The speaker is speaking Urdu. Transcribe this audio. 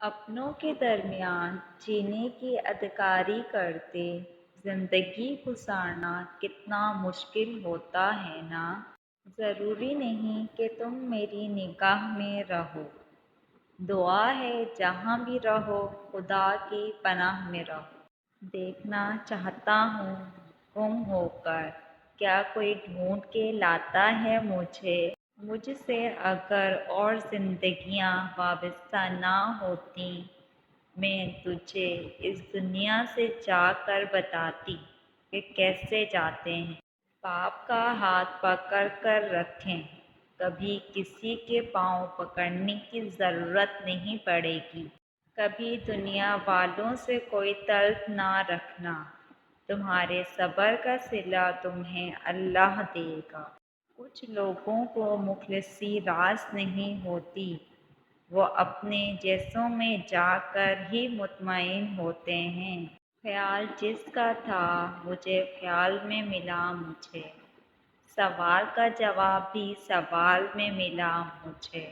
اپنوں کے درمیان جینے کی اداکاری کرتے زندگی گزارنا کتنا مشکل ہوتا ہے نا۔ ضروری نہیں کہ تم میری نگاہ میں رہو، دعا ہے جہاں بھی رہو خدا کی پناہ میں رہو۔ دیکھنا چاہتا ہوں گم ہو کر کیا کوئی ڈھونڈ کے لاتا ہے مجھے، مجھ سے اگر اور زندگیاں وابستہ نہ ہوتیں، میں تجھے اس دنیا سے جا کر بتاتی کہ کیسے جاتے ہیں۔ باپ کا ہاتھ پکڑ کر رکھیں، کبھی کسی کے پاؤں پکڑنے کی ضرورت نہیں پڑے گی۔ کبھی دنیا والوں سے کوئی طلب نہ رکھنا، تمہارے صبر کا صلہ تمہیں اللہ دے گا۔ کچھ لوگوں کو مخلصی راس نہیں ہوتی، وہ اپنے جیسوں میں جا کر ہی مطمئن ہوتے ہیں۔ خیال جس کا تھا مجھے خیال میں ملا مجھے، سوال کا جواب بھی سوال میں ملا مجھے۔